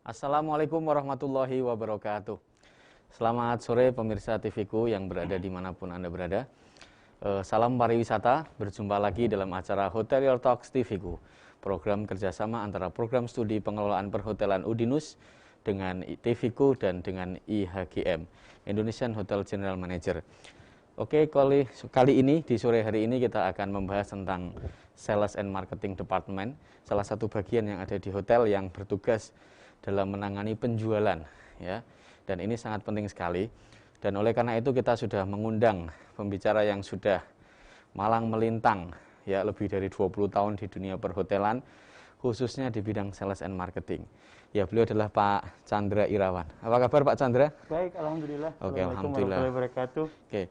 Assalamualaikum warahmatullahi wabarakatuh. Selamat sore pemirsa TV-ku yang berada dimanapun Anda berada. Salam pariwisata, berjumpa lagi dalam acara Hotelier Talks TV-ku, program kerjasama antara program studi pengelolaan perhotelan Udinus dengan TV-ku dan dengan IHGM, Indonesian Hotel General Manager. Oke, kali ini, di sore hari ini kita akan membahas tentang Sales and Marketing Department, salah satu bagian yang ada di hotel yang bertugas dalam menangani penjualan, ya. Dan ini sangat penting sekali. Dan oleh karena itu kita sudah mengundang pembicara yang sudah malang melintang, ya, lebih dari 20 tahun di dunia perhotelan, khususnya di bidang sales and marketing. Ya, beliau adalah Pak Chandra Irawan. Apa kabar Pak Chandra? Baik, alhamdulillah. Oke, alhamdulillah. Warahmatullahi wabarakatuh. Oke.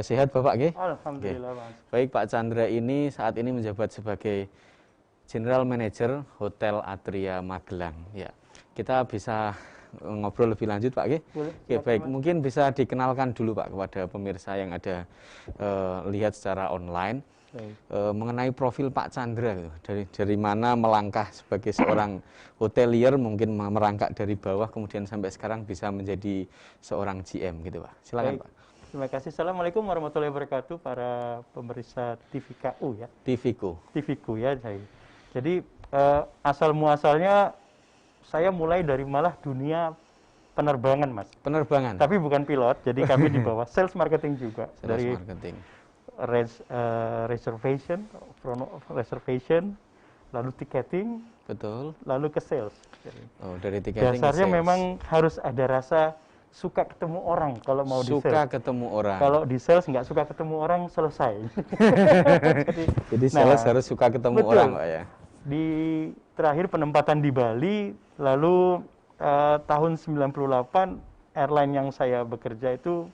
Sehat Bapak, nggih? Alhamdulillah, Mas. Baik, Pak Chandra ini saat ini menjabat sebagai General Manager Hotel Atria Magelang, ya. Kita bisa ngobrol lebih lanjut, Pak, nggih? Boleh. Oke, baik. Mas. Mungkin bisa dikenalkan dulu, Pak, kepada pemirsa yang ada lihat secara online mengenai profil Pak Chandra, dari mana melangkah sebagai seorang hotelier, mungkin merangkak dari bawah kemudian sampai sekarang bisa menjadi seorang GM, gitu, Pak. Silakan, Pak. Terima kasih. Assalamualaikum warahmatullahi wabarakatuh para pemirsa TVKU, ya. TVKU, ya. Jadi asal muasalnya saya mulai dari malah dunia penerbangan, Mas. Penerbangan. Tapi bukan pilot, jadi kami di bawah sales marketing juga. Sales marketing. Reservation, lalu ticketing, betul, lalu ke sales. Dari ticketing dasarnya ke sales. Memang harus ada rasa suka ketemu orang kalau mau di sales. Suka ketemu orang. Kalau di sales nggak suka ketemu orang, selesai. Jadi sales harus suka ketemu orang, Pak, ya. Terakhir penempatan di Bali, lalu tahun 98 airline yang saya bekerja itu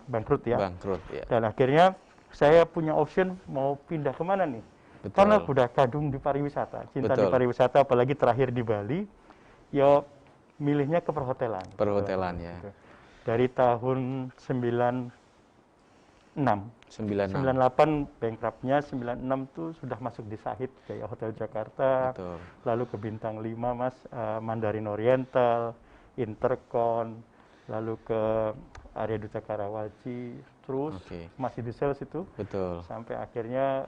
bangkrut, ya. Bangkrut, ya. Dan akhirnya saya punya option mau pindah kemana nih? Betul. Karena udah kadung di pariwisata, cinta di pariwisata, apalagi terakhir di Bali, ya milihnya ke perhotelan. Perhotelan, ya. Dari tahun 98 bankruptnya, 96 tuh sudah masuk di Sahid kayak Hotel Jakarta. Betul. Lalu ke bintang 5, Mas, Mandarin Oriental, Intercon, lalu ke Area Duta Karawaci, terus masih di sales itu. Betul. Sampai akhirnya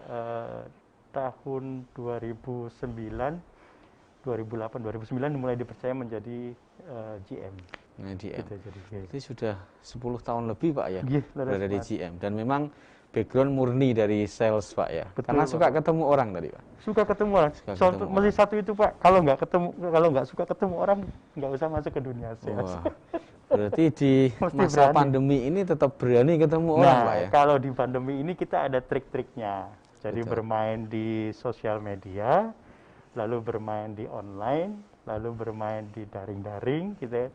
tahun 2008, 2009 mulai dipercaya menjadi GM. Nah, GM. Gitu, jadi sudah 10 tahun lebih, Pak, ya, berada di Mas. GM. Dan memang background murni dari sales, Pak, ya. Betul, karena suka Pak. ketemu orang tadi, Pak. Suka ketemu orang. Mesti satu itu, Pak. Kalau nggak suka ketemu orang, nggak usah masuk ke dunia sales. Wah. Berarti di masa pandemi ini tetap berani ketemu orang, Pak, ya. Kalau di pandemi ini kita ada trik-triknya. Jadi bermain di sosial media, lalu bermain di online, lalu bermain di daring-daring, gitu ya.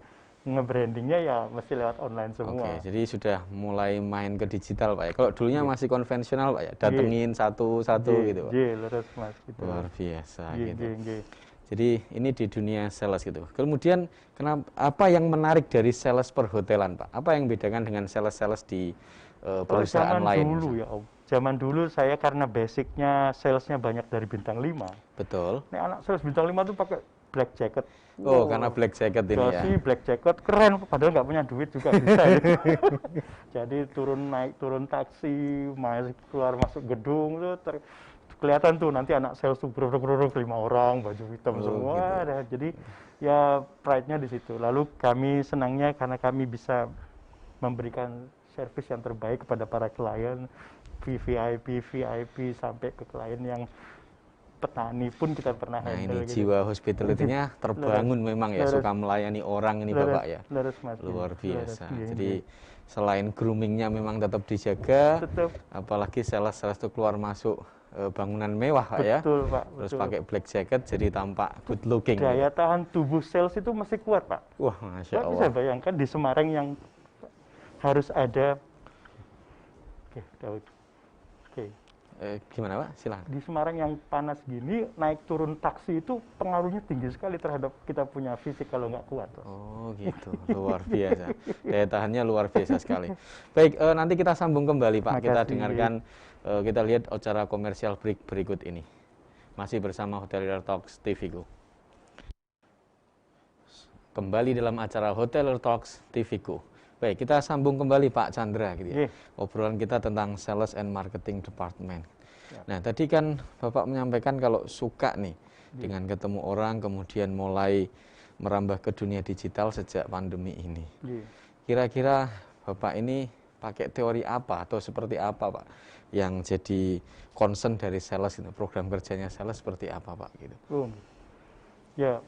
Nge-brandingnya ya mesti lewat online semua. Jadi sudah mulai main ke digital, Pak, ya. Kalau dulunya masih konvensional, Pak, ya, datengin satu-satu gitu, Pak. Lurus, Mas, gitu. Luar biasa gitu. Jadi ini di dunia sales gitu. Kemudian apa yang menarik dari sales perhotelan, Pak? Apa yang membedakan dengan sales-sales di perusahaan lain? Zaman dulu saya karena basicnya salesnya banyak dari bintang 5. Betul. Nih anak sales bintang 5 tuh pakai black jacket. Karena black jacket ini, ya. Black jacket keren, padahal nggak punya duit juga bisa. Jadi turun taksi, keluar masuk gedung tuh kelihatan tuh nanti anak sales tuh beruruk 5 orang, baju hitam semua. Gitu. Jadi ya pride-nya di situ. Lalu kami senangnya karena kami bisa memberikan service yang terbaik kepada para klien, VIP sampai ke klien yang petani pun kita pernah handle. Ini jiwa hospitality-nya terbangun memang, ya, suka melayani orang ini, Bapak, ya. Luar biasa. Jadi selain groomingnya memang tetap dijaga, apalagi sales itu keluar masuk bangunan mewah, Pak, ya. Betul, Pak. Terus pakai black jacket jadi tampak good looking. Daya tahan tubuh sales itu masih kuat, Pak. Wah, Masya Allah. Bisa bayangkan di Semarang yang harus ada. Gimana, Pak? Silakan. Di Semarang yang panas gini, naik turun taksi itu pengaruhnya tinggi sekali terhadap kita punya fisik kalau nggak kuat. Oh, gitu. Luar biasa. Daya tahannya luar biasa sekali. Baik, nanti kita sambung kembali, Pak. Kita dengarkan, kita lihat acara komersial break berikut ini. Masih bersama Hotelier Talks TV-ku. Kembali dalam acara Hotelier Talks TV-ku. Baik, kita sambung kembali Pak Chandra gitu ya. Obrolan kita tentang Sales and Marketing Department. Nah, tadi kan Bapak menyampaikan kalau suka nih dengan ketemu orang, kemudian mulai merambah ke dunia digital sejak pandemi ini. Kira-kira Bapak ini pakai teori apa atau seperti apa Pak yang jadi concern dari sales itu, program kerjanya sales seperti apa Pak gitu? Ya,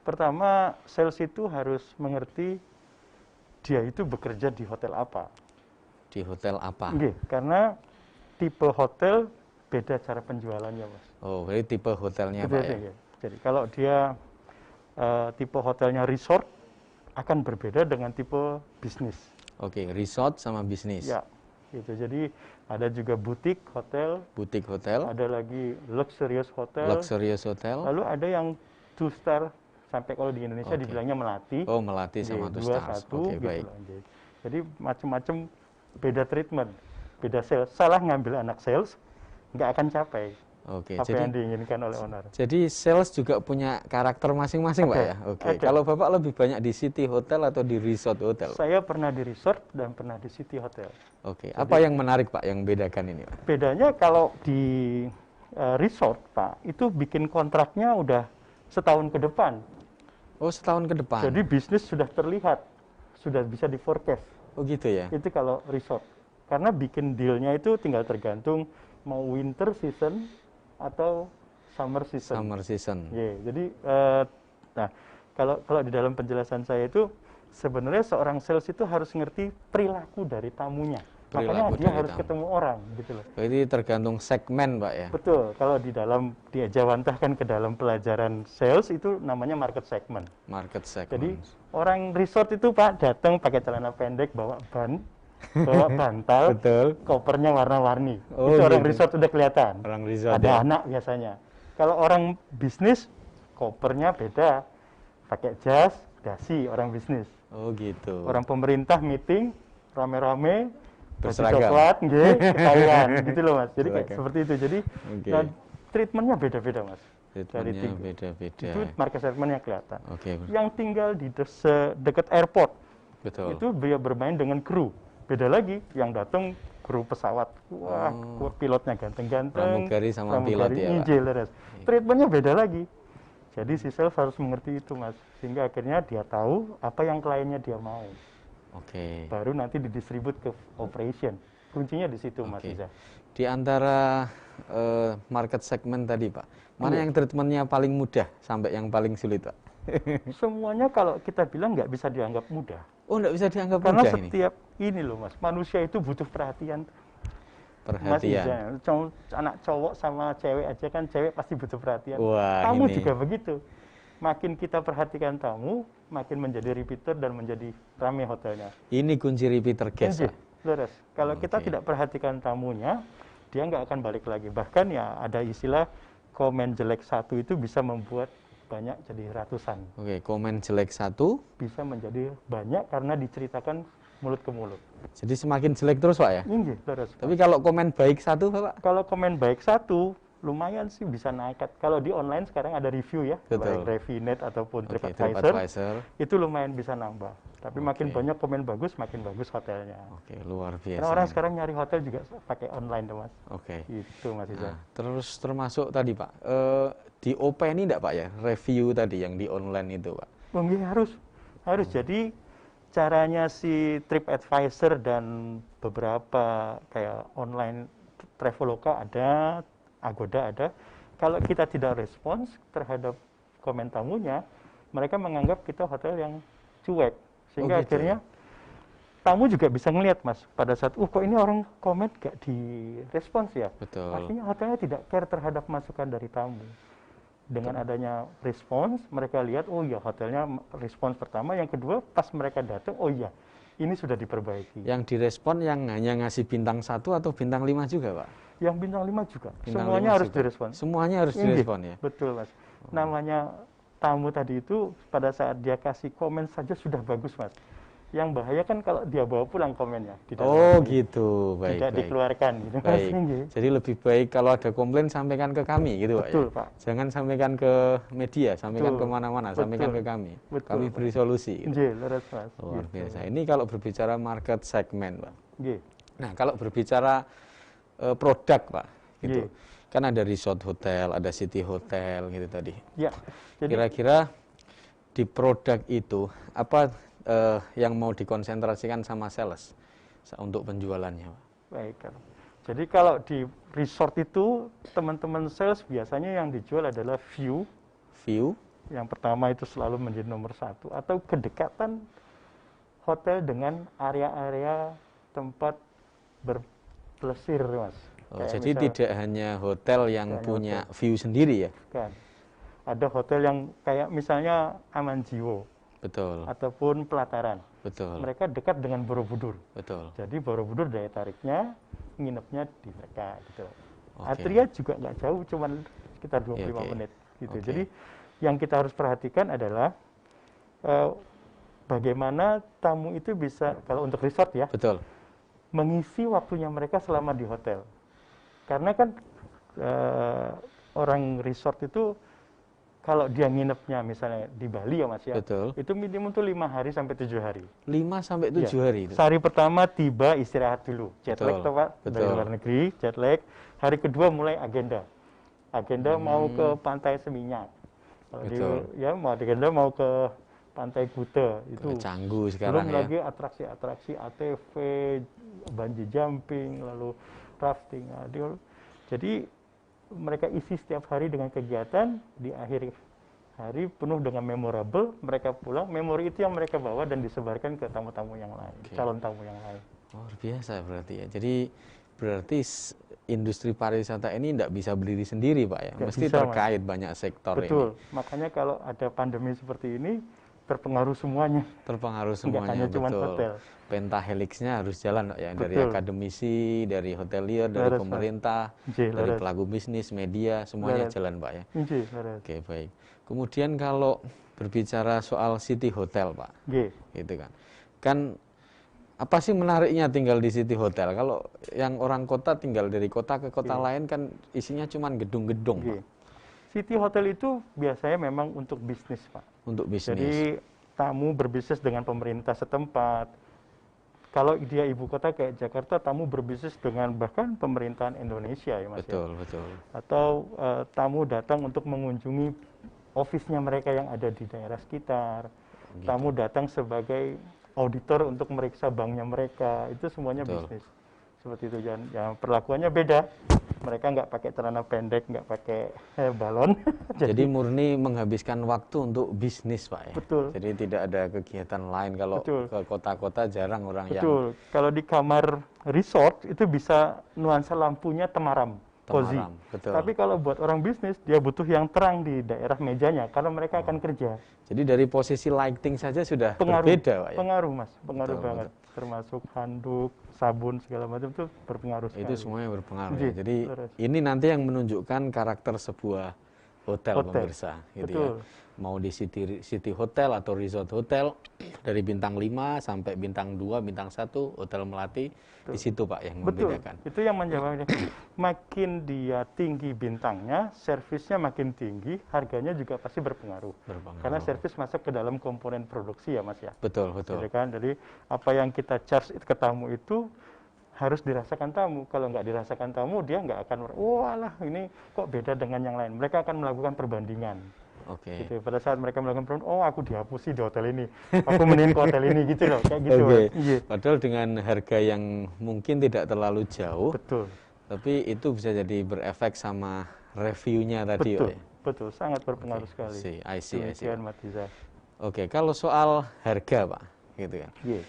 pertama sales itu harus mengerti dia itu bekerja di hotel apa. Di hotel apa? Karena tipe hotel beda cara penjualannya, Mas. Oh, jadi tipe hotelnya Pak ya? Jadi kalau dia tipe hotelnya resort akan berbeda dengan tipe bisnis. Oke, resort sama bisnis. Ya, itu. Jadi ada juga butik hotel. Butik hotel. Ada lagi luxurious hotel. Luxurious hotel. Lalu ada yang 2 star. Sampai kalau di Indonesia dibilangnya melati. Oh, melati sama 2 stars. Oke, baik. Gitu. Jadi macam-macam beda treatment, beda sales. Salah ngambil anak sales, nggak akan capai apa yang diinginkan oleh owner. Jadi sales juga punya karakter masing-masing Pak ya? Oke. Kalau Bapak lebih banyak di city hotel atau di resort hotel? Saya pernah di resort dan pernah di city hotel. Oke. Apa yang menarik Pak, yang bedakan ini Pak? Bedanya kalau di resort Pak, itu bikin kontraknya udah setahun ke depan. Oh, setahun ke depan. Jadi bisnis sudah terlihat, sudah bisa di forecast. Oh gitu ya? Itu kalau resort. Karena bikin dealnya itu tinggal tergantung mau winter season atau summer season. Summer season. Jadi, nah kalau di dalam penjelasan saya itu sebenarnya seorang sales itu harus ngerti perilaku dari tamunya. Makanya dia harus ketemu orang gitu loh. Jadi tergantung segmen Pak ya? Betul. Kalau di dalam diajawantahkan ke dalam pelajaran sales itu namanya market segment. Market segment. Jadi orang resort itu Pak datang pakai celana pendek, bawa ban, bawa bantal, kopernya warna-warni. Itu orang resort udah kelihatan. Orang resort. Ada anak biasanya. Kalau orang bisnis kopernya beda, pakai jas, dasi orang bisnis. Oh gitu. Orang pemerintah meeting rame-rame. Berseragam. Coklat, ketahuan gitu loh Mas. Jadi kayak seperti itu. Jadi treatmentnya beda-beda Mas. Treatmentnya beda-beda. Itu market segmentnya kelihatan. Oke. Yang tinggal di dekat airport, betul. Itu dia bermain dengan kru. Beda lagi, yang datang kru pesawat. Wah, pilotnya ganteng-ganteng. Pramugari sama pilot ya Pak. Treatmentnya beda lagi. Jadi si sales harus mengerti itu Mas. Sehingga akhirnya dia tahu apa yang kliennya dia mau. Oke. Baru nanti didistribut ke operation. Kuncinya di situ Mas Iza. Di antara market segment tadi Pak, mana yang treatmentnya paling mudah sampai yang paling sulit Pak? Semuanya kalau kita bilang nggak bisa dianggap mudah. Oh, nggak bisa dianggap karena mudah ini? Karena setiap ini loh Mas, manusia itu butuh perhatian. Perhatian. Mas Iza, anak cowok sama cewek aja kan, cewek pasti butuh perhatian. Wah, tamu juga begitu. Makin kita perhatikan tamu, makin menjadi repeater dan menjadi ramai hotelnya. Ini kunci repeater guest. Kalau kita tidak perhatikan tamunya, dia nggak akan balik lagi. Bahkan ya ada istilah komen jelek satu itu bisa membuat banyak jadi ratusan. Oke, komen jelek satu bisa menjadi banyak karena diceritakan mulut ke mulut. Jadi semakin jelek terus Pak ya? Iya, Tapi kalau komen baik satu Pak? Kalau komen baik satu, lumayan sih bisa naik. Kalau di online sekarang ada review ya, baik Revinet ataupun TripAdvisor, itu lumayan bisa nambah. Tapi makin banyak komen bagus, makin bagus hotelnya. Oke, luar biasa. Karena orang sekarang nyari hotel juga pakai online tuh Mas. Oke. Itu Mas Iza. Nah, terus termasuk tadi Pak, di OP ini enggak Pak ya, review tadi yang di online itu Pak? Harus. Jadi caranya si TripAdvisor dan beberapa kayak online Traveloka ada, Agoda ada. Kalau kita tidak respons terhadap komen tamunya, mereka menganggap kita hotel yang cuek. Sehingga akhirnya tamu juga bisa ngelihat Mas, pada saat, kok ini orang komen gak direspons ya? Betul. Artinya hotelnya tidak care terhadap masukan dari tamu. Dengan adanya respons, mereka lihat, oh iya hotelnya respons pertama, yang kedua pas mereka datang, oh iya ini sudah diperbaiki. Yang direspon yang hanya ngasih bintang 1 atau bintang 5 juga Pak? Yang bintang 5 juga, bintang semuanya 5 harus juga. direspon. Semuanya harus direspon ya? Betul Mas. Namanya tamu tadi itu pada saat dia kasih komen saja sudah bagus Mas. Yang bahaya kan kalau dia bawa pulang komennya di dalam Oh hati. gitu, baik, Tidak baik. dikeluarkan gitu. Baik, Nggih. jadi lebih baik kalau ada komplain sampaikan ke kami gitu Pak ya? Betul, Pak. Jangan sampaikan ke media, sampaikan Betul. kemana-mana, sampaikan Betul. ke kami. Betul, Kami Pak. beri solusi. Gitu. Nggih, leres Mas. Luar Gitu. biasa. Ini kalau berbicara market segmen Pak. Nggih. Nah kalau berbicara produk Pak, gitu. Nggih. Kan ada resort hotel, ada city hotel gitu tadi. Ya. Jadi Kira-kira di produk itu apa yang mau dikonsentrasikan sama sales untuk penjualannya Pak? baik. Jadi kalau di resort itu teman-teman sales biasanya yang dijual adalah view. View, Yang pertama itu selalu menjadi nomor satu, atau kedekatan hotel dengan area-area tempat berplesir, Mas. oh, Kayak jadi misal- tidak hanya hotel yang Hanya punya view sendiri ya? kan, ada hotel yang kayak misalnya Aman Jiwo Betul, ataupun Pelataran. betul, Mereka dekat dengan Borobudur. betul. Jadi Borobudur daya tariknya nginepnya di mereka gitu. Oke. Atria juga nggak jauh, cuman sekitar 25 Oke. menit gitu. Oke. Jadi yang kita harus perhatikan adalah bagaimana tamu itu bisa, kalau untuk resort ya, Betul, mengisi waktunya mereka selama di hotel. Karena kan orang resort itu kalau dia nginepnya misalnya di Bali ya Mas ya, betul. itu minimum tuh 5 hari sampai 7 hari. 5 sampai 7 Iya. hari itu. Sehari pertama tiba istirahat dulu, jet lag Betul, tuh Pak, dari betul. luar negeri, jet lag. Hari kedua mulai agenda. Agenda mau ke Pantai Seminyak. Kalau di, Betul. ya mau agenda mau ke Pantai Kuta itu. Ke Canggu Belum sekarang ya. lagi atraksi-atraksi ATV, bungee jumping, lalu rafting. Jadi mereka isi setiap hari dengan kegiatan, di akhir hari penuh dengan memorable, mereka pulang, memori itu yang mereka bawa dan disebarkan ke tamu-tamu yang lain, Oke. calon tamu yang lain. Luar biasa berarti ya. Jadi berarti industri pariwisata ini tidak bisa berdiri sendiri Pak ya. Nggak Mesti bisa, Mas. terkait banyak sektor Betul, ini. makanya kalau ada pandemi seperti ini, terpengaruh semuanya. Terpengaruh Nggak semuanya, hanya cuma betul. hotel. Pentahelixnya harus jalan Pak ya. Dari Betul. akademisi, dari hotelier, dari Leres, Pak. pemerintah, Nggih, dari leres. pelaku bisnis, media, semuanya Leres. jalan Pak ya. Nggih, leres. Oke, baik. Kemudian kalau berbicara soal city hotel, Pak, Nggih. gitu kan. Kan apa sih menariknya tinggal di city hotel? Kalau yang orang kota tinggal dari kota ke kota lain kan isinya cuma gedung-gedung, Pak, Nggih. City hotel itu biasanya memang untuk bisnis, Pak. untuk bisnis. Jadi tamu berbisnis dengan pemerintah setempat. Kalau dia ibu kota kayak Jakarta, tamu berbisnis dengan bahkan pemerintahan Indonesia ya Mas. Betul, betul. Atau tamu datang untuk mengunjungi ofisnya mereka yang ada di daerah sekitar. Gitu. Tamu datang sebagai auditor untuk meriksa banknya mereka. Itu semuanya Betul. bisnis. Seperti itu. Yang perlakuannya beda. Mereka nggak pakai celana pendek, nggak pakai balon. Jadi murni menghabiskan waktu untuk bisnis, Pak ya. Betul. Jadi tidak ada kegiatan lain. Kalau Betul. ke kota-kota jarang orang yang Betul. Kalau di kamar resort itu bisa nuansa lampunya temaram, cozy. temaram. Betul. Tapi kalau buat orang bisnis dia butuh yang terang di daerah mejanya karena mereka akan kerja. Jadi dari posisi lighting saja sudah Pengaruh, berbeda, Pak ya. pengaruh Mas, pengaruh Betul, banget. Termasuk handuk, sabun segala macam itu berpengaruh sekali. Itu semuanya berpengaruh. Iya, Ya. Jadi beres. ini nanti yang menunjukkan karakter sebuah hotel, Hotel. pemirsa, gitu Betul. ya. Mau di city hotel atau resort hotel dari bintang 5 sampai bintang 2, bintang 1, Hotel Melati, di situ Pak yang Betul, membedakan. itu yang menjawabnya. Makin dia tinggi bintangnya, servisnya makin tinggi, harganya juga pasti berpengaruh. Berpengaruh. Karena servis masuk ke dalam komponen produksi ya Mas ya. Betul, betul. Gitu kan? Jadi apa yang kita charge ke tamu itu harus dirasakan tamu. Kalau nggak dirasakan tamu, dia nggak akan, walah ini kok beda dengan yang lain. Mereka akan melakukan perbandingan. Oke. Gitu. Pada saat mereka melakukan perbandingan, oh aku dihapusi di hotel ini, aku mending ke hotel ini gitu loh, kayak gitu. Oke. Mas. Iya. Padahal dengan harga yang mungkin tidak terlalu jauh, Betul, tapi itu bisa jadi berefek sama reviewnya tadi, betul, Pak ya. betul, sangat berpengaruh sekali. I see. Demikian Mas Iza. Oke, kalau soal harga, Pak, gitu kan. Iya,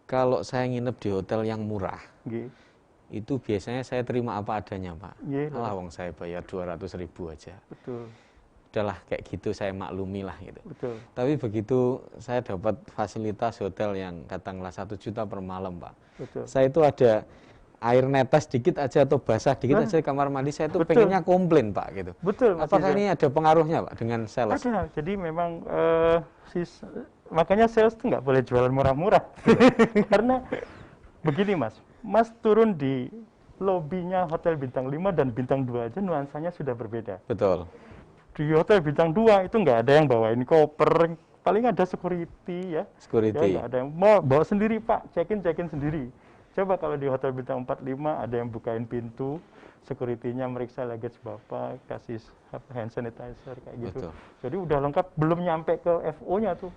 Kalau saya nginep di hotel yang murah, iya, itu biasanya saya terima apa adanya, Pak. iya, Alah, wong saya bayar 200.000 aja. betul, Udahlah kayak gitu saya maklumi lah gitu. betul. Tapi begitu saya dapat fasilitas hotel yang katakanlah 1 juta per malam, Pak. Betul. Saya itu ada air netes dikit aja atau basah dikit aja di kamar mandi, saya itu Betul. pengennya komplain, Pak, gitu. Betul, Mas Apakah Iza. ini ada pengaruhnya, Pak, dengan sales? Ada. Jadi memang makanya sales tuh nggak boleh jualan murah-murah. Karena begini Mas turun di lobinya hotel bintang 5 dan bintang 2 aja nuansanya sudah berbeda. Betul. Di hotel bintang 2 itu nggak ada yang bawain koper, paling ada security ya. Security. Ya nggak ada yang mau bawa sendiri Pak, check-in sendiri. Coba kalau di hotel bintang 4, 5 ada yang bukain pintu, security-nya meriksa luggage Bapak, kasih hand sanitizer kayak gitu. Betul. Jadi udah lengkap, belum nyampe ke FO-nya tuh.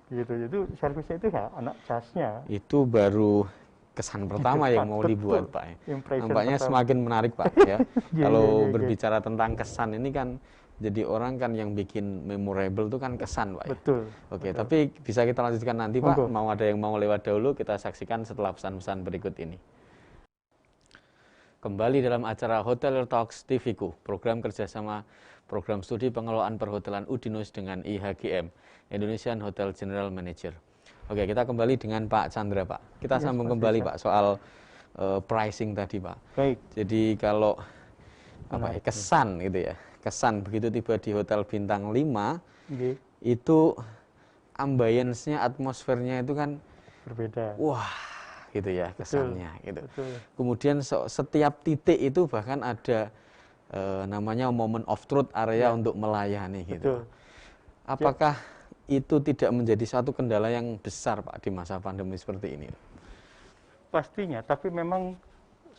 Gitu. Itu servisnya itu ya anak jasnya. Itu baru kesan pertama yang mau Betul. dibuat Pak. Impression Nampaknya pertama. semakin menarik Pak ya. Iya, Kalau iya, iya. berbicara tentang kesan ini kan jadi orang kan yang bikin memorable itu kan kesan Pak ya. Betul. Oke, betul. tapi bisa kita lanjutkan nanti Pak. Monggo. Mau ada yang mau lewat dahulu, kita saksikan setelah pesan-pesan berikut ini. Kembali dalam acara Hotel Talks TVku, program kerjasama program studi pengelolaan perhotelan Udinus dengan IHGM, Indonesian Hotel General Manager. Oke, kita kembali dengan Pak Chandra Pak. Kita Yes, sambung Mas kembali Rizal. Pak soal pricing tadi Pak. Baik. Jadi kalau Menarik, kesan gitu ya, kesan begitu tiba di hotel bintang 5 Nggih, itu ambience-nya, atmosfernya itu kan berbeda. wah gitu ya kesannya gitu. Betul. Kemudian setiap titik itu bahkan ada namanya moment of truth area Ya. untuk melayani gitu. Betul. Apakah itu tidak menjadi satu kendala yang besar Pak di masa pandemi seperti ini? Pastinya, tapi memang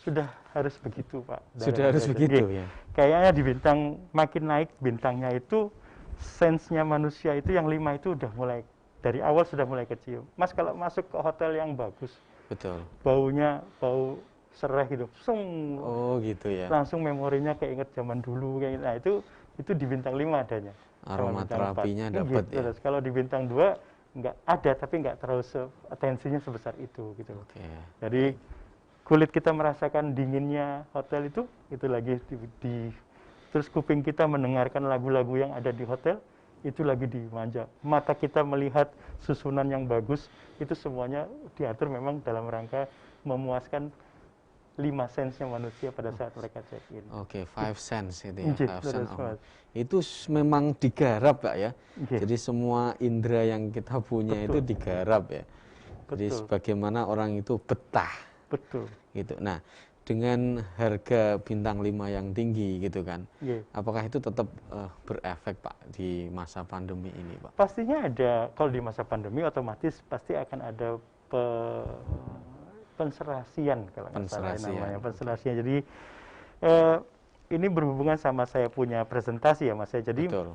sudah harus begitu Pak. Sudah harus begitu ya. Kayaknya di bintang makin naik bintangnya itu sense-nya manusia itu yang 5 itu udah mulai dari awal sudah mulai kecium. Mas kalau masuk ke hotel yang bagus, Betul. baunya bau serai gitu, sung, Oh gitu ya. langsung memorinya keinget zaman dulu kayak gitu. Nah, itu di bintang 5 adanya. Sama bintang Aromaterapinya 4. dapat Gitu, ya. terus kalau di bintang 2 nggak ada, tapi nggak terlalu atensinya sebesar itu gitu. Oke. Jadi kulit kita merasakan dinginnya hotel itu lagi terus kuping kita mendengarkan lagu-lagu yang ada di hotel itu lagi dimanja. Mata kita melihat susunan yang bagus, itu semuanya diatur memang dalam rangka memuaskan 5 sense-nya manusia pada saat mereka check-in. Oke, 5 sense itu ya. Injit, 5 sense betul, Mas. itu memang digarap Pak ya. Nggih. Jadi semua indera yang kita punya itu Betul. digarap ya. Jadi Betul. sebagaimana orang itu betah Betul. gitu. Nah, dengan harga bintang 5 yang tinggi gitu kan. Nggih. Apakah itu tetap berefek Pak di masa pandemi ini Pak? Pastinya ada, kalau di masa pandemi otomatis pasti akan ada penserasian kalau nggak salah Penserasian. namanya, penserasian. Jadi ini berhubungan sama saya punya presentasi ya Mas ya. Jadi Betul.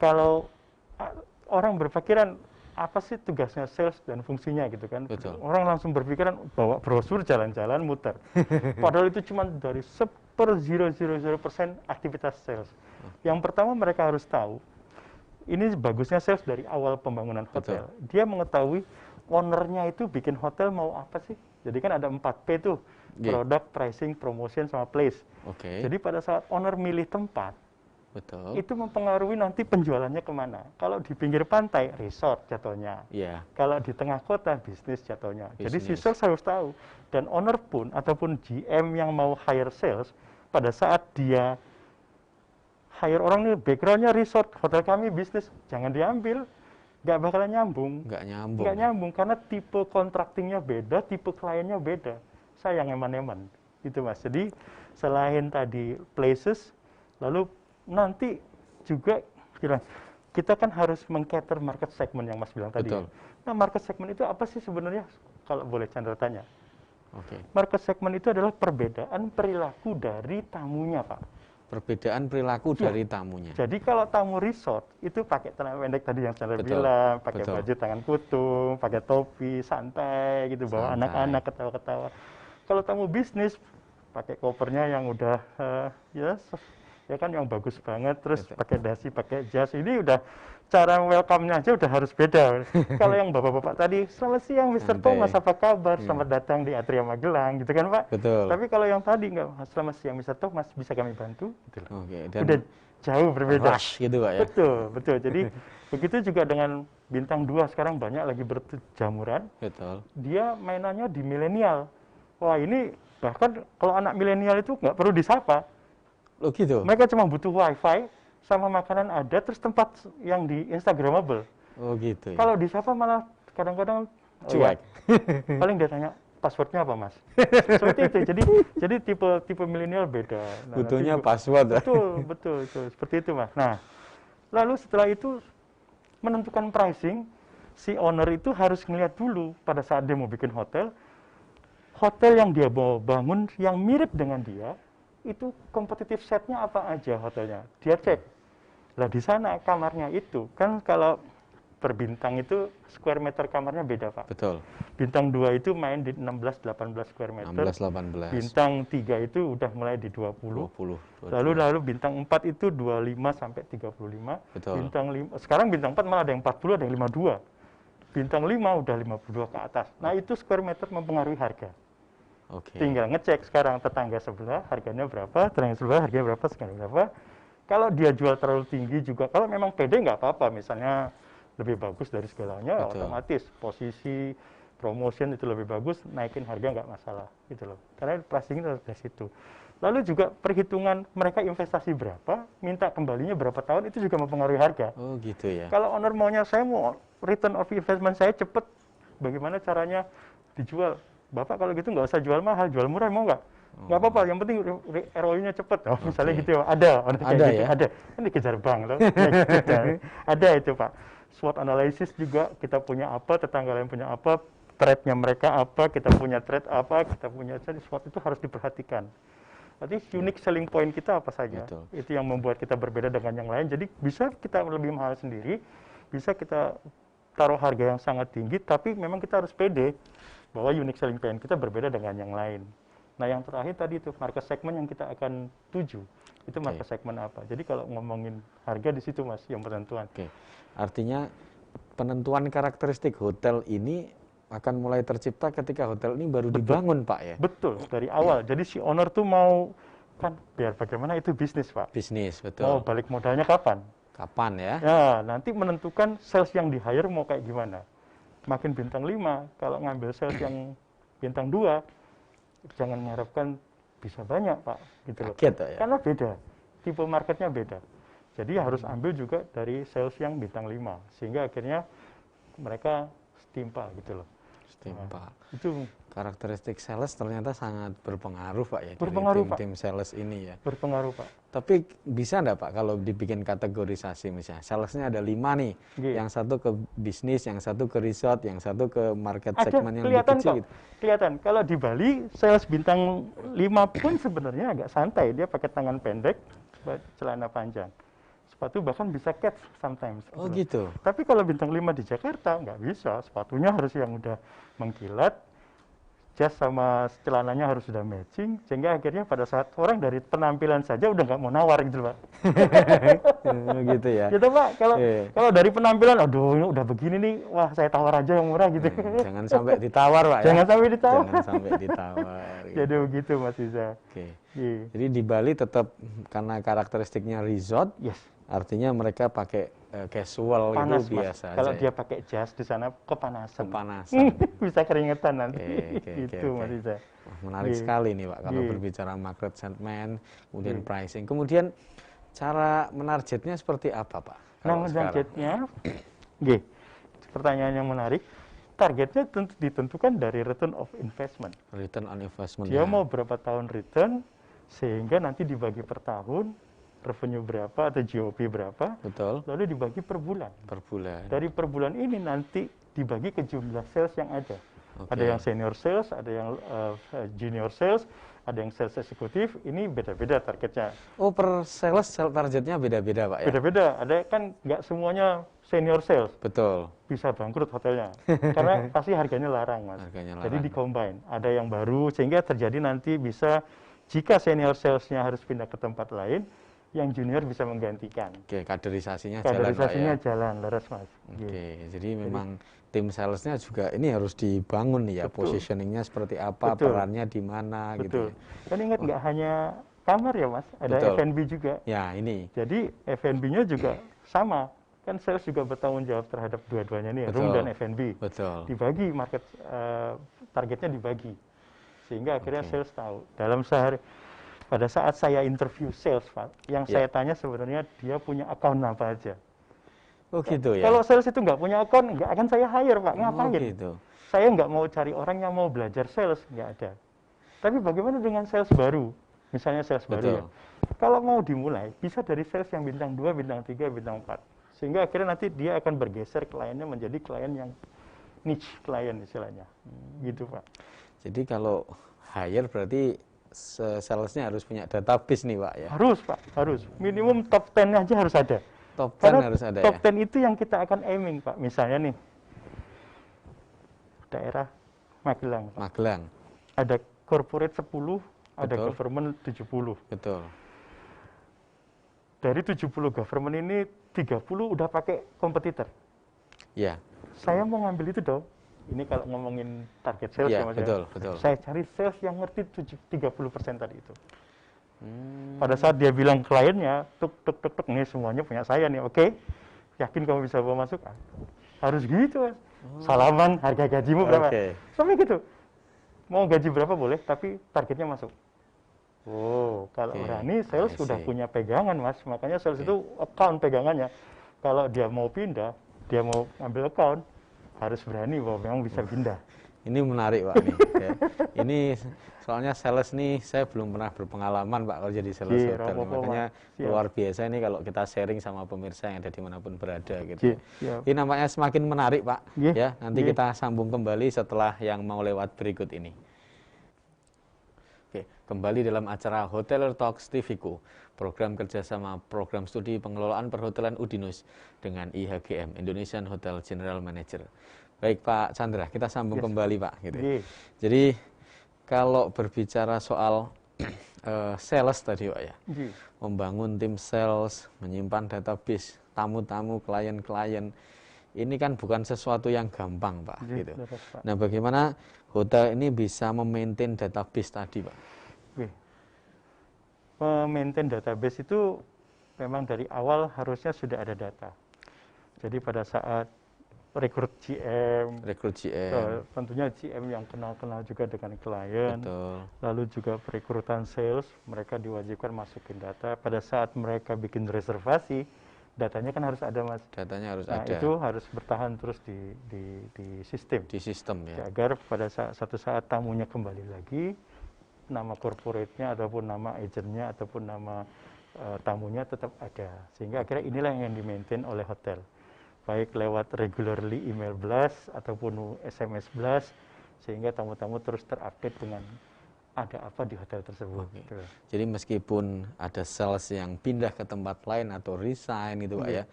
kalau orang berpikiran apa sih tugasnya sales dan fungsinya gitu kan. Betul. Orang langsung berpikiran bawa brosur jalan-jalan muter. Padahal itu cuma dari 0,000% aktivitas sales. Yang pertama mereka harus tahu, ini bagusnya sales dari awal pembangunan hotel. Betul. Dia mengetahui ownernya itu bikin hotel mau apa sih. Jadi kan ada 4P tuh, Yeah. product, pricing, promotion, sama place. Oke. Jadi pada saat owner milih tempat, Betul. itu mempengaruhi nanti penjualannya kemana. Kalau di pinggir pantai, resort jatuhnya. Iya. Kalau di tengah kota, bisnis jatuhnya. Jadi si Bisnis. sales harus tahu. Dan owner pun, ataupun GM yang mau hire sales, pada saat dia hire orang ini, backgroundnya resort, hotel kami bisnis, jangan diambil. Nggak bakalan nyambung. Nggak nyambung. Nggak nyambung, karena tipe kontraktingnya beda, tipe kliennya beda. Saya yang eman-eman. Itu Mas. Jadi, selain tadi places, lalu nanti juga kita kan harus meng-cater market segment yang Mas bilang tadi. Betul. Nah, market segment itu apa sih sebenarnya? Kalau boleh Chandra tanya. Oke. Market segment itu adalah perbedaan perilaku dari tamunya, Pak. Perbedaan perilaku Iya. dari tamunya. Jadi kalau tamu resort itu pakai celana pendek tadi yang Chandra Betul, bilang, pakai betul. baju tangan kutung, pakai topi, santai gitu, bawa Santai. anak-anak ketawa-ketawa. Kalau tamu bisnis pakai kopernya yang udah ya kan yang bagus banget, terus Betul. pakai dasi, pakai jas. Ini udah cara welcome-nya aja udah harus beda. Kalau yang bapak-bapak tadi, selamat siang Mr. Santai. Thomas, apa kabar? Selamat datang di Atria Magelang, gitu kan Pak? Betul. Tapi kalau yang tadi nggak, selamat siang Mr. Thomas, bisa kami bantu? Gitu loh. Oke. Udah jauh berbeda. rush gitu Pak ya. Betul, betul. Jadi begitu juga dengan bintang 2 sekarang banyak lagi berjamuran, Betul. dia mainannya di milenial. Wah ini bahkan kalau anak milenial itu nggak perlu disapa. Oh gitu. Mereka cuma butuh wifi sama makanan ada, terus tempat yang di Instagramable. Oh gitu ya. Kalau disapa malah kadang-kadang Cuek. paling dia tanya passwordnya apa mas? Seperti itu. Jadi tipe milenial beda. Nah, Butuhnya nanti password. betul itu seperti itu mas. Nah lalu setelah itu menentukan pricing, si owner itu harus ngeliat dulu pada saat dia mau bikin hotel yang dia mau bangun yang mirip dengan dia itu kompetitif setnya apa aja hotelnya. Dia cek. Lah di sana kamarnya itu kan kalau per bintang itu square meter kamarnya beda Pak. Betul. Bintang 2 itu main di 16-18 square meter. 16-18. Bintang 3 itu udah mulai di 20. 20. Lalu bintang 4 itu 25 sampai 35. Betul. Bintang 5, sekarang bintang 4 malah ada yang 40, ada yang 52. Bintang 5 udah 52 ke atas. Nah, itu square meter mempengaruhi harga. Oke. Tinggal ngecek sekarang tetangga sebelah harganya berapa, tetangga sebelah harganya berapa, sekarang berapa. Kalau dia jual terlalu tinggi juga, kalau memang pede nggak apa-apa, misalnya lebih bagus dari segalanya, Betul. otomatis posisi promotion itu lebih bagus, naikin harga nggak masalah, gitu loh. Karena pricing itu dari situ. Lalu juga perhitungan mereka investasi berapa, minta kembalinya berapa tahun, itu juga mempengaruhi harga. Oh gitu ya. Kalau owner maunya, saya mau return of investment saya cepet, bagaimana caranya dijual? Bapak kalau gitu nggak usah jual mahal, jual murah mau nggak? Nggak apa-apa, yang penting ROI-nya cepet. Oh, misalnya gitu ya, ada Ada gitu, ya? ada. Kan dikejar bank loh. Ada itu Pak. SWOT analysis juga kita punya apa, tetangga lain punya apa, trade-nya mereka apa, kita punya trade apa, kita punya, jadi SWOT itu harus diperhatikan. Berarti unique selling point kita apa saja. Betul. Itu yang membuat kita berbeda dengan yang lain. Jadi bisa kita lebih mahal sendiri, bisa kita taruh harga yang sangat tinggi, tapi memang kita harus pede bahwa unique selling point kita berbeda dengan yang lain. Nah, yang terakhir tadi itu market segment yang kita akan tuju. Itu market segment apa? Jadi kalau ngomongin harga di situ Mas, yang penentuan. Oke. Artinya penentuan karakteristik hotel ini akan mulai tercipta ketika hotel ini baru dibangun, Pak ya? Betul, dari awal. Jadi si owner tuh mau, kan biar bagaimana itu bisnis, Pak. Bisnis, betul. Mau balik modalnya kapan? Kapan ya? Ya, nanti menentukan sales yang di hire mau kayak gimana. Makin bintang 5, kalau ngambil sales yang bintang 2, jangan mengharapkan bisa banyak, Pak. Gitu loh. Kaget ya? Karena beda, tipe marketnya beda. Jadi harus ambil juga dari sales yang bintang 5, sehingga akhirnya mereka setimpal gitu loh. Setimpal. Itu karakteristik sales ternyata sangat berpengaruh Pak ya, berpengaruh, dari tim sales ini ya. Berpengaruh Pak. Tapi bisa enggak Pak kalau dibikin kategorisasi misalnya, salesnya ada 5 nih, yang satu ke bisnis, yang satu ke resort, yang satu ke market segmen yang lebih kecil gitu. Kelihatan, kalau di Bali sales bintang 5 pun sebenarnya agak santai, dia pakai tangan pendek, celana panjang. Sepatu bahkan bisa cats sometimes. Oh gitu. Tapi kalau bintang 5 di Jakarta nggak bisa, sepatunya harus yang udah mengkilat, jas sama celananya harus sudah matching, sehingga akhirnya pada saat orang dari penampilan saja udah nggak mau nawar gitu Pak. Gitu ya. Gitu Pak, kalau dari penampilan, aduh ini udah begini nih, wah saya tawar aja yang murah gitu. Jangan sampai ditawar Pak ya. Jangan sampai ditawar. Jangan sampai ditawar. Gitu. Jadi begitu Mas Iza. Oke. Jadi di Bali tetap karena karakteristiknya resort, artinya mereka pakai casual panas, gitu biasa Mas. Kalau aja dia pakai jas di sana kepanasan. Bisa keringetan nanti. Itu Mas Iza. Menarik sekali nih Pak kalau berbicara market segment, kemudian pricing. Kemudian cara menargetnya seperti apa Pak? Nah, menargetnya, pertanyaan yang menarik. Targetnya tentu ditentukan dari return of investment. Return on investment. Dia mau berapa tahun return, sehingga nanti dibagi per tahun, revenue berapa atau GOP berapa. Betul. Lalu dibagi per bulan. Per bulan. Dari per bulan ini nanti dibagi ke jumlah sales yang ada. Ada yang senior sales, ada yang junior sales, ada yang sales eksekutif. Ini beda-beda targetnya. Oh, per sales targetnya beda-beda Pak ya? Beda-beda. Ada kan nggak semuanya senior sales. Betul. Bisa bangkrut hotelnya. Karena pasti harganya larang, Mas. Harganya larang. Jadi di-combine. Ada yang baru, sehingga terjadi nanti bisa, jika senior salesnya harus pindah ke tempat lain, yang junior bisa menggantikan. Oke, kaderisasinya jalan, leres Mas. Oke, jadi memang tim salesnya juga ini harus dibangun ya, positioningnya seperti apa, perannya di mana gitu. Kan ingat nggak hanya kamar ya Mas, ada F&B juga. Ya, ini. Jadi F&B-nya juga sama. Kan sales juga bertanggung jawab terhadap dua-duanya nih, room dan F&B. Betul. Dibagi market, targetnya dibagi. Sehingga akhirnya sales tahu. Dalam sehari, pada saat saya interview sales, Pak, yang saya tanya sebenarnya dia punya account apa aja. Oh gitu ya. Kalau sales itu nggak punya akun, nggak akan saya hire Pak. Ngapain? Oh gitu. Saya nggak mau cari orang yang mau belajar sales, nggak ada. Tapi bagaimana dengan sales baru? Misalnya sales baru ya. Betul. Kalau mau dimulai, bisa dari sales yang bintang 2, bintang 3, bintang 4. Sehingga akhirnya nanti dia akan bergeser kliennya menjadi klien yang niche klien istilahnya. Gitu Pak. Jadi kalau hire berarti salesnya harus punya database nih Pak ya. Harus Pak, harus. Minimum top 10 aja harus ada. Top 10 Karena harus ada top ya. 10 itu yang kita akan aiming Pak. Misalnya nih, daerah Magelang Pak. Magelang. Ada corporate 10, ada Betul. government 70. Betul. Dari 70 government ini 30 udah pakai kompetitor. Ya. Saya mau ngambil itu dong. Ini kalau ngomongin target sales Ya, ya Mas. betul, betul. Saya cari sales yang ngerti 30% tadi itu. Pada saat dia bilang kliennya, tuk tuk tuk tuk, nih semuanya punya saya nih, oke? Yakin kamu bisa bawa masuk? Harus gitu Mas. Salaman, harga gajimu berapa? Oke. Sampai gitu. Mau gaji berapa boleh, tapi targetnya masuk. Oh, kalau Oke, berani sales I sudah see. punya pegangan Mas. Makanya sales Oke. itu account pegangannya. Kalau dia mau pindah, dia mau ambil account, harus berani bahwa memang bisa pindah. Ini menarik Pak nih. Ya. Ini soalnya sales nih saya belum pernah berpengalaman Pak kalau jadi sales Iya, hotel. apa-apa, Makanya Mas. Siap. luar biasa ini kalau kita sharing sama pemirsa yang ada dimanapun berada gitu. Iya, siap. Ini nampaknya semakin menarik Pak. Iya, Ya, nanti iya. kita sambung kembali setelah yang mau lewat berikut ini. Oke, kembali dalam acara Hoteler Talks TVku, program kerjasama program studi pengelolaan perhotelan Udinus dengan IHGM, Indonesian Hotel General Manager. Baik Pak Chandra, kita sambung Yes. kembali Pak. Gitu. Iya. Jadi kalau berbicara soal sales tadi Pak ya, Iya. membangun tim sales, menyimpan database, tamu-tamu, klien-klien, ini kan bukan sesuatu yang gampang Pak. Iya, Gitu. beres, Pak. Nah bagaimana hotel ini bisa memaintain database tadi Pak? Oke. Memaintain database itu memang dari awal harusnya sudah ada data. Jadi pada saat rekrut GM, Rekrut GM, tentunya GM yang kenal-kenal juga dengan klien, betul. lalu juga perekrutan sales, mereka diwajibkan masukin data. Pada saat mereka bikin reservasi, datanya kan harus ada Mas. Datanya harus Nah ada itu harus bertahan terus di sistem. di sistem ya. Agar pada satu saat tamunya kembali lagi, nama corporate-nya ataupun nama agentnya ataupun nama tamunya tetap ada. Sehingga akhirnya inilah yang di-maintain oleh hotel. Baik lewat regularly email blast ataupun SMS blast, sehingga tamu-tamu terus terupdate dengan ada apa di hotel tersebut. Oke. Gitu. Jadi meskipun ada sales yang pindah ke tempat lain atau resign gitu Pak ya,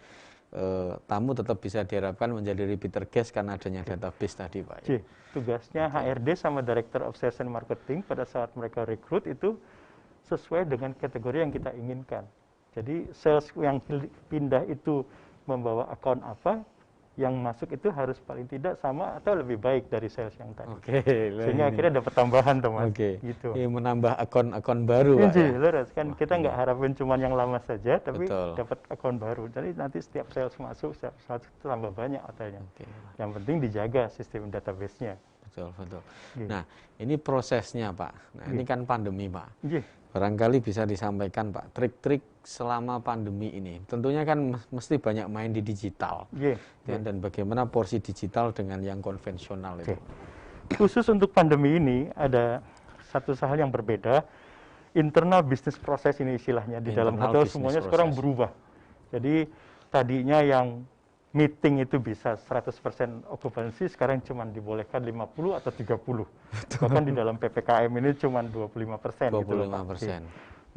tamu tetap bisa diharapkan menjadi repeater guest karena adanya database tadi Pak ya. Tugasnya HRD sama Director of Sales and Marketing pada saat mereka rekrut itu sesuai dengan kategori yang kita inginkan. Jadi sales yang pindah itu membawa account apa, yang masuk itu harus paling tidak sama atau lebih baik dari sales yang tadi. Oke, Sehingga akhirnya dapat tambahan teman. Oke. Gitu. Ini menambah akun-akun baru Pak ya. Leres kan kita nggak harapin cuma yang lama saja, tapi Betul. dapat akun baru. Jadi nanti setiap sales masuk, setiap sales itu tambah banyak hotelnya. Oke. Yang penting dijaga sistem database-nya. Betul, betul. Gitu. Nah, ini prosesnya Pak. Nah, ini kan pandemi Pak. Iya. Barangkali bisa disampaikan Pak, trik-trik selama pandemi ini. Tentunya kan mesti banyak main di digital. Iya. Dan bagaimana porsi digital dengan yang konvensional itu. Khusus untuk pandemi ini ada satu hal yang berbeda. Internal business proses ini istilahnya di dalam Internal hotel business semuanya sekarang process. berubah. Jadi tadinya yang meeting itu bisa 100% occupancy, sekarang cuma dibolehkan 50 atau 30. Bahkan di dalam PPKM ini cuma 25%. 25%.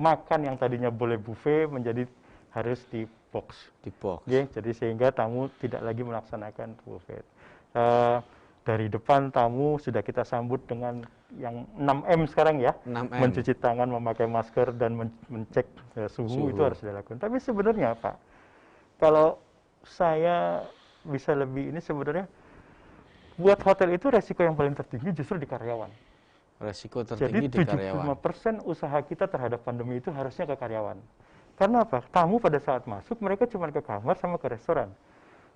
Makan yang tadinya boleh buffet menjadi harus di box. Di box. Ya, jadi sehingga tamu tidak lagi melaksanakan buffet. Dari depan tamu sudah kita sambut dengan yang 6M sekarang ya. 6M. Mencuci tangan, memakai masker, dan mencek suhu itu harus dilakukan. Tapi sebenarnya Pak, kalau saya bisa lebih ini sebenarnya buat hotel itu resiko yang paling tertinggi justru di karyawan. Resiko Jadi tertinggi di karyawan. 75% usaha kita terhadap pandemi itu harusnya ke karyawan. Karena apa? Tamu pada saat masuk mereka cuma ke kamar sama ke restoran.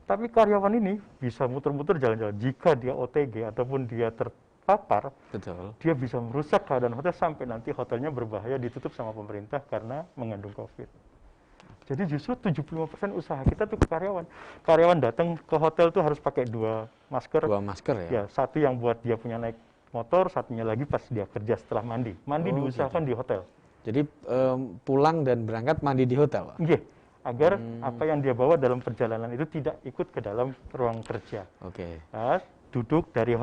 Tapi karyawan ini bisa muter-muter jalan-jalan. Jika dia OTG ataupun dia terpapar, Betul. dia bisa merusak keadaan hotel sampai nanti hotelnya berbahaya ditutup sama pemerintah karena mengandung COVID. Jadi justru 75% usaha kita tuh ke karyawan. Karyawan datang ke hotel tuh harus pakai 2 masker. 2 masker ya? Ya, satu yang buat dia punya naik motor, satunya lagi pas dia kerja setelah mandi. Mandi diusahakan di hotel. Jadi pulang dan berangkat mandi di hotel, Pak? Iya, agar apa yang dia bawa dalam perjalanan itu tidak ikut ke dalam ruang kerja. Oke. Nah, duduk dari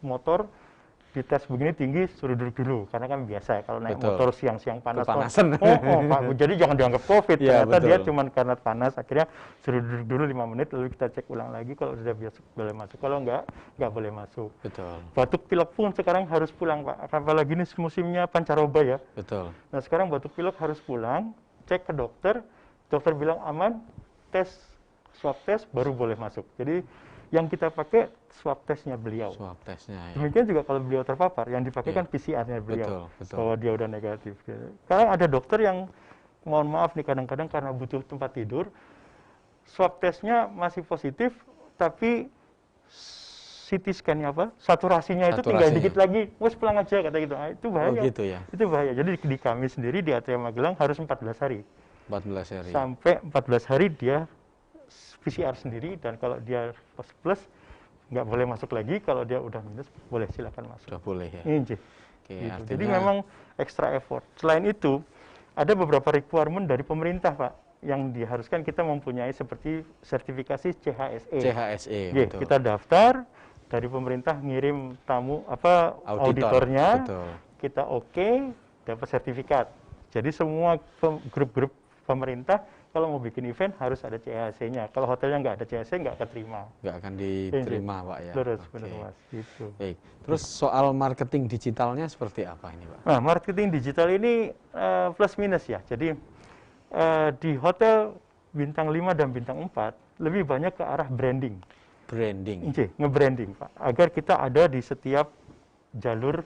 motor, dites begini tinggi, suruh duduk dulu. Karena kan biasa kalau naik Betul. motor siang-siang panas. Kepanasan. Pak, jadi jangan dianggap COVID. Ya, Ternyata betul. dia cuma karena panas, akhirnya suruh duduk dulu 5 menit, lalu kita cek ulang lagi. Kalau sudah biasa boleh masuk. Kalau nggak boleh masuk. Betul. Batuk pilek pun sekarang harus pulang, Pak. Apalagi ini musimnya pancaroba ya. Betul. Nah, sekarang batuk pilek harus pulang, cek ke dokter. Dokter bilang aman, swab test baru boleh masuk. Jadi yang kita pakai swab testnya beliau. Swab testnya ya. Demikian juga kalau beliau terpapar, yang dipakai Iya. kan PCR-nya beliau. Betul. Bahwa dia udah negatif. Sekarang ada dokter yang, mohon maaf nih, kadang-kadang karena butuh tempat tidur, swab testnya masih positif, tapi CT scan-nya saturasinya itu tinggal dikit lagi, wes pulang aja, kata gitu. Nah, itu bahaya. Oh gitu ya? Itu bahaya. Jadi di kami sendiri di Atrium Magelang harus 14 hari. 14 hari. Sampai 14 hari dia PCR sendiri, dan kalau dia plus nggak boleh masuk lagi. Kalau dia udah minus boleh, silakan masuk. Sudah boleh ya? Oke, Oke, gitu. artinya... Jadi memang extra effort. Selain itu ada beberapa requirement dari pemerintah, Pak, yang diharuskan kita mempunyai, seperti sertifikasi CHSE. CHSE, Ye, betul. kita daftar, dari pemerintah ngirim tamu auditornya, betul. kita oke, dapat sertifikat. Jadi semua grup-grup pemerintah kalau mau bikin event harus ada CHSE-nya. Kalau hotelnya nggak ada CHSE nggak keterima. Nggak akan diterima, Pak ya? Terus, Oke. benar Mas. Gitu. Baik. Terus soal marketing digitalnya seperti apa ini, Pak? Nah, marketing digital ini plus minus ya. Jadi di hotel bintang 5 dan bintang 4 lebih banyak ke arah branding. Branding. Nge-branding, Pak. Agar kita ada di setiap jalur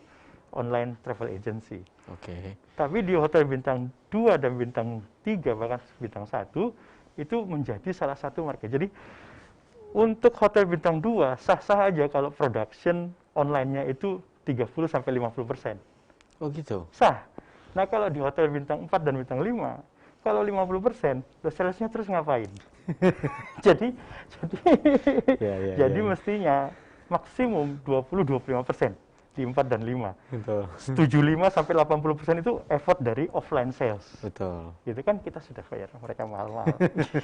online travel agency. Oke. Tapi di hotel bintang 2 dan bintang 3, bahkan bintang 1, itu menjadi salah satu market. Jadi untuk hotel bintang 2 sah-sah aja kalau production online-nya itu 30-50%. Oh gitu? Sah. Nah, kalau di hotel bintang 4 dan bintang 5, kalau 50%, sales-nya terus ngapain? jadi Ya. mestinya maksimum 20-25% di 4 dan 5. Betul. 75-80% itu effort dari offline sales. Betul. Itu kan kita sudah bayar mereka mahal-mahal.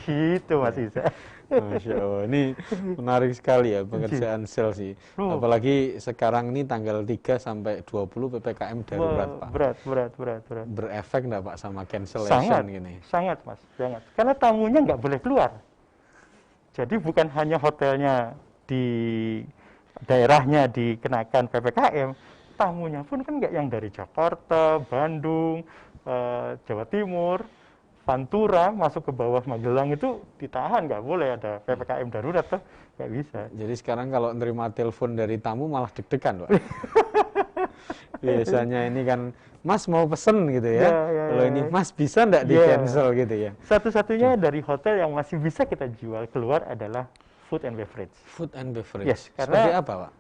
Gitu Mas Isa. Masya Allah, ini menarik sekali ya pekerjaan sales sih. Apalagi sekarang ini tanggal 3 sampai 20 PPKM darurat, Pak. Berat. Berefek nggak Pak sama cancellation gini? Sangat Mas, sangat. Karena tamunya nggak boleh keluar. Jadi bukan hanya hotelnya di daerahnya dikenakan PPKM, tamunya pun kan nggak yang dari Jakarta, Bandung, Jawa Timur, Pantura masuk ke bawah Magelang itu ditahan, nggak boleh, ada PPKM darurat tuh, nggak bisa. Jadi sekarang kalau nerima telepon dari tamu malah deg-degan, Pak. Biasanya ini kan, Mas mau pesen gitu ya. Kalau ini, Mas bisa nggak di cancel gitu ya. Satu-satunya dari hotel yang masih bisa kita jual keluar adalah food and beverage. Food and beverage. Yes, seperti karena apa, Pak?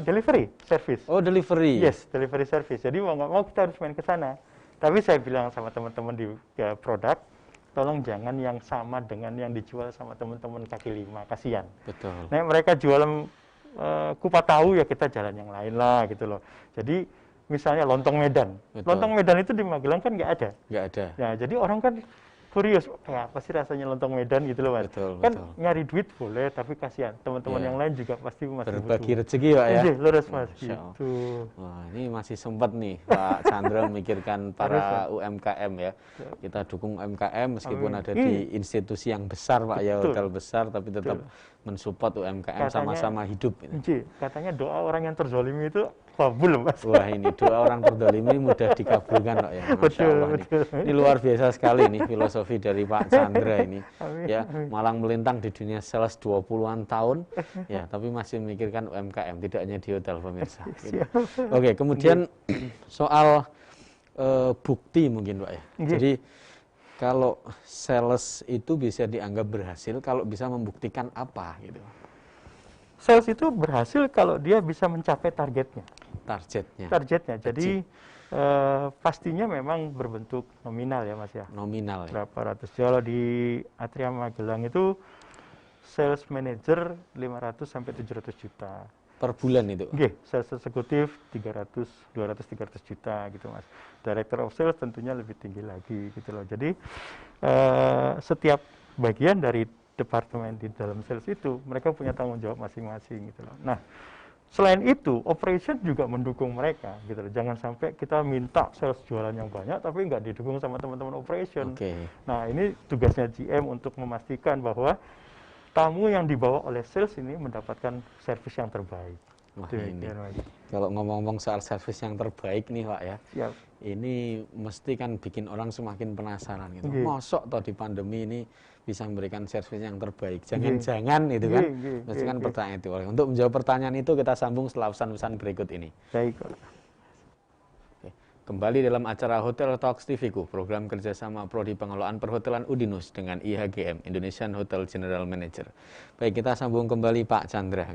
Delivery service. Oh, delivery. Yes, delivery service. Jadi mau nggak mau kita harus main ke sana. Tapi saya bilang sama teman-teman di produk, tolong jangan yang sama dengan yang dijual sama teman-teman kaki lima, kasihan. Betul. Nah, mereka jual kupat tahu, ya kita jalan yang lain lah gitu loh. Jadi misalnya lontong Medan. Betul. Lontong Medan itu di Magelang kan nggak ada. Nggak ada. Nah, jadi orang kan kurius, kayak apa sih rasanya lontong Medan gitu loh, Mas. Betul, Kan betul. nyari duit boleh, tapi kasihan teman-teman yang lain juga pasti masih berbagi butuh. rezeki, Pak ya. Lurus Mas, Masya Allah. gitu. Wah, ini masih sempat nih Pak Chandra memikirkan para UMKM ya. Kita dukung UMKM meskipun ada di institusi yang besar, Pak ya, hotel besar, tapi tetap mensupport UMKM sama-sama hidup. Katanya doa orang yang terzolimi itu kabul, Mas. Wah, ini doa orang terzolimi mudah dikabulkan, Pak ya. Masya Allah. Ini luar biasa sekali nih filosofi dari Pak Chandra ini. Ya, malang melintang di dunia sales 20-an tahun, ya, tapi masih memikirkan UMKM, tidak hanya di hotel, pemirsa. Gitu. Oke, kemudian soal bukti mungkin, Pak ya. Jadi kalau sales itu bisa dianggap berhasil kalau bisa membuktikan apa gitu. Sales itu berhasil kalau dia bisa mencapai targetnya. Targetnya. Jadi Pastinya memang berbentuk nominal ya Mas ya. Nominal ya. Berapa ratus. Kalau di Atria Magelang itu sales manager 500 sampai 700 juta. Per bulan itu? Oke, sales eksekutif 300, 200, 300 juta gitu Mas. Director of sales tentunya lebih tinggi lagi gitu loh. Jadi setiap bagian dari departemen di dalam sales itu mereka punya tanggung jawab masing-masing gitu loh. Nah, selain itu operation juga mendukung mereka gitu loh. Jangan sampai kita minta sales jualan yang banyak tapi nggak didukung sama teman-teman operation. Nah, ini tugasnya GM untuk memastikan bahwa tamu yang dibawa oleh sales ini mendapatkan servis yang terbaik. Wah, ini. Kalau ngomong-ngomong soal servis yang terbaik nih Pak ya, siap. Ini mesti kan bikin orang semakin penasaran gitu. Mosok toh di pandemi ini bisa memberikan servis yang terbaik. Jangan-jangan itu kan, mesti kan pertanyaan itu. Untuk menjawab pertanyaan itu kita sambung setelah pesan-pesan berikut ini. Baik. Kembali dalam acara Hotel Talks TV-ku, program kerjasama Prodi Pengelolaan Perhotelan Udinus dengan IHGM, Indonesian Hotel General Manager. Baik, kita sambung kembali Pak Chandra.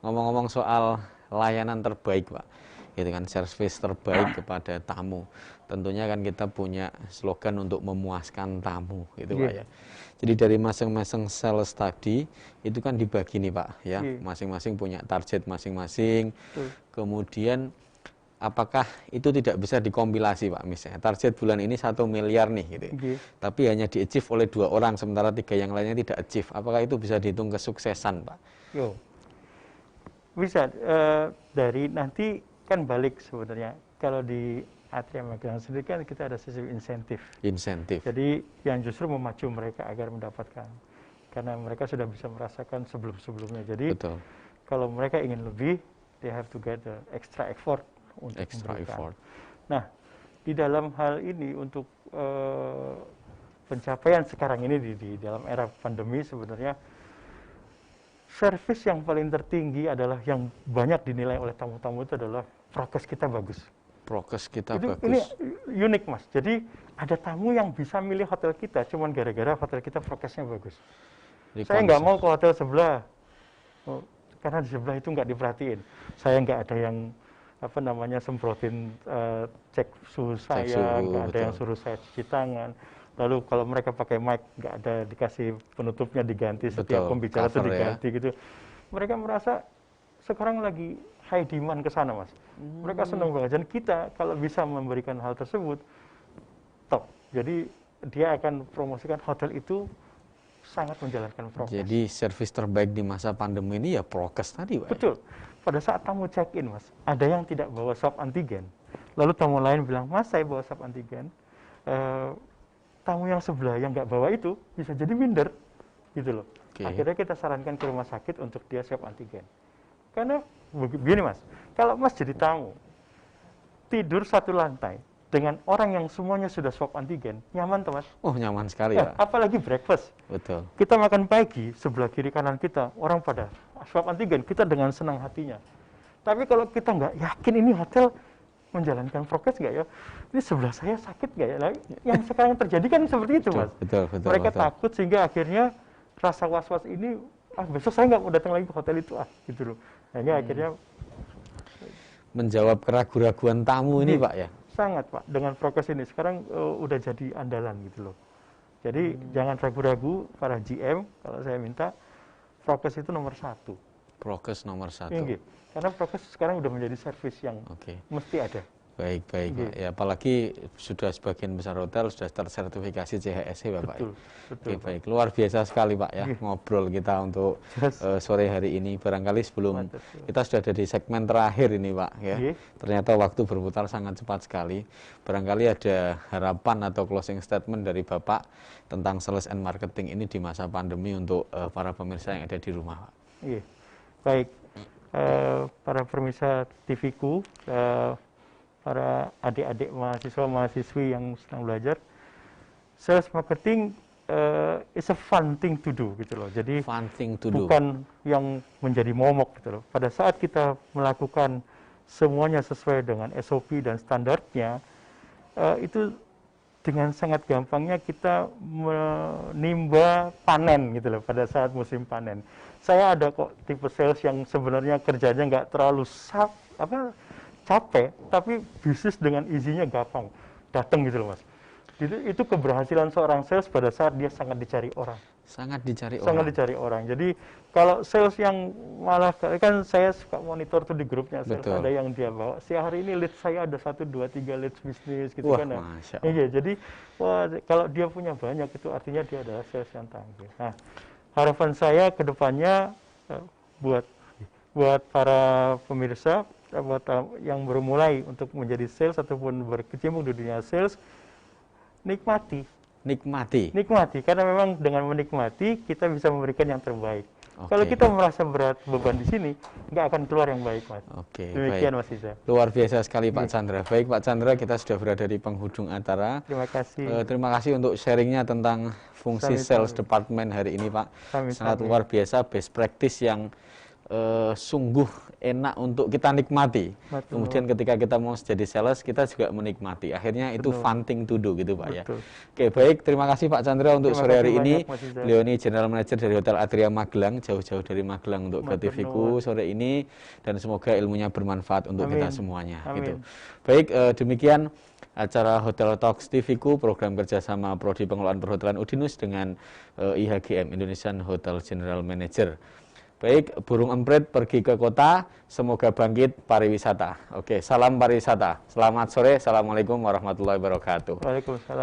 Ngomong-ngomong soal layanan terbaik Pak, gitu kan, servis terbaik kepada tamu. Tentunya kan kita punya slogan untuk memuaskan tamu, gitu Pak ya. Jadi dari masing-masing sales tadi itu kan dibagi nih Pak ya, masing-masing punya target masing-masing. Kemudian apakah itu tidak bisa dikompilasi Pak, misalnya target bulan ini 1 miliar nih gitu, tapi hanya di-achieve oleh 2 orang sementara 3 yang lainnya tidak achieve, apakah itu bisa dihitung kesuksesan Pak? Bisa, dari nanti kan balik sebenarnya, kalau di Atria Magelang sendiri kan kita ada sistem insentif. Jadi yang justru memacu mereka agar mendapatkan, karena mereka sudah bisa merasakan sebelum-sebelumnya. Jadi kalau mereka ingin lebih, they have to get the extra effort untuk memberikan. Nah, di dalam hal ini untuk pencapaian sekarang ini di dalam era pandemi sebenarnya servis yang paling tertinggi adalah yang banyak dinilai oleh tamu-tamu itu adalah prokes kita bagus. Ini unik Mas. Jadi ada tamu yang bisa milih hotel kita cuman gara-gara hotel kita prokesnya bagus. Saya nggak mau ke hotel sebelah karena di sebelah itu nggak diperhatiin. Saya nggak ada yang semprotin cek suhu saya, nggak ada yang suruh saya cuci tangan. Lalu kalau mereka pakai mic nggak ada dikasih penutupnya diganti, setiap pembicara itu diganti gitu. Mereka merasa sekarang lagi high demand ke sana Mas. Mereka senang banget. Dan kita kalau bisa memberikan hal tersebut top. Jadi dia akan promosikan hotel itu sangat menjalankan prokes. Jadi servis terbaik di masa pandemi ini ya prokes tadi Pak. Betul. Pada saat tamu check-in Mas, ada yang tidak bawa swab antigen. Lalu tamu lain bilang, Mas saya bawa swab antigen. Tamu yang sebelah yang nggak bawa itu bisa jadi minder. Gitu loh. Akhirnya kita sarankan ke rumah sakit untuk dia swab antigen. Karena begini Mas, kalau Mas jadi tamu, tidur satu lantai, dengan orang yang semuanya sudah swab antigen, nyaman tuh Mas? Oh nyaman sekali ya. Apalagi breakfast. Betul. Kita makan pagi, sebelah kiri kanan kita, orang pada swab antigen, kita dengan senang hatinya. Tapi kalau kita nggak yakin ini hotel menjalankan prokes nggak ya, ini sebelah saya sakit nggak ya? Nah, yang sekarang terjadi kan seperti itu Mas. Betul. Mereka takut sehingga akhirnya rasa was-was ini, besok saya nggak mau datang lagi ke hotel itu gitu loh. Akhirnya menjawab keraguan-raguan tamu ini Pak ya. Sangat Pak, dengan prokes ini sekarang udah jadi andalan gitu loh. Jadi jangan ragu-ragu para GM, kalau saya minta prokes itu nomor 1. Prokes nomor 1. Karena prokes sekarang udah menjadi servis yang mesti ada. Baik. Ya, apalagi sudah sebagian besar hotel sudah tersertifikasi CHSE Bapak. Betul. Baik. Luar biasa sekali Pak ya ngobrol kita untuk sore hari ini. Barangkali sebelum kita sudah ada di segmen terakhir ini Pak ya. Ternyata waktu berputar sangat cepat sekali. Barangkali ada harapan atau closing statement dari Bapak tentang sales and marketing ini di masa pandemi untuk para pemirsa yang ada di rumah Pak. Baik. Para pemirsa TV-ku, para adik-adik mahasiswa-mahasiswi yang sedang belajar, sales marketing is a fun thing to do gitu loh. Jadi bukan yang menjadi momok gitu loh. Pada saat kita melakukan semuanya sesuai dengan SOP dan standarnya, itu dengan sangat gampangnya kita menimba panen gitu loh pada saat musim panen. Saya ada kok tipe sales yang sebenarnya kerjanya nggak terlalu capek, tapi bisnis dengan izinnya gampang, datang gitu loh Mas. Itu keberhasilan seorang sales pada saat dia sangat dicari orang. Sangat dicari orang. Sangat dicari orang. Jadi kalau sales yang malah, kan saya suka monitor tuh di grupnya sales, Betul. ada yang dia bawa, si hari ini lead saya ada 1, 2, 3 leads bisnis gitu. Wah, kan ya. Masya Allah. Iya, jadi wah, kalau dia punya banyak itu artinya dia adalah sales yang tangguh. Nah, harapan saya ke depannya buat para pemirsa, buat yang baru mulai untuk menjadi sales ataupun berkecimpung di dunia sales, nikmati, karena memang dengan menikmati kita bisa memberikan yang terbaik. Oke. Kalau kita merasa berat beban di sini, nggak akan keluar yang baik, Mas. Oke, Demikian, baik. Mas Iza. Luar biasa sekali Pak Chandra. Baik Pak Chandra, kita sudah berada di penghujung acara. Terima kasih. Terima kasih untuk sharingnya tentang fungsi Sami-sami. sales department hari ini Pak. Sami-sami. Sangat luar biasa, best practice yang sungguh enak untuk kita nikmati. Betul. Kemudian ketika kita mau jadi sales, kita juga menikmati. Akhirnya itu Betul. fun thing to do gitu Pak Betul. ya. Oke, baik. Terima kasih Pak Chandra untuk Terima sore hari kasih ini. banyak, Mas Iza. Beliau ini General Manager dari Hotel Atria Magelang, jauh-jauh dari Magelang untuk ke Matur TV-ku sore ini, dan semoga ilmunya bermanfaat untuk Amin. kita semuanya. Amin. Gitu. Baik, demikian acara Hotel Talks TV-ku, program kerjasama Prodi Pengelolaan Perhotelan Udinus dengan IHGM, Indonesian Hotel General Manager. Baik, burung emprit pergi ke kota, semoga bangkit pariwisata. Oke, salam pariwisata. Selamat sore, Assalamualaikum warahmatullahi wabarakatuh. Waalaikumsalam.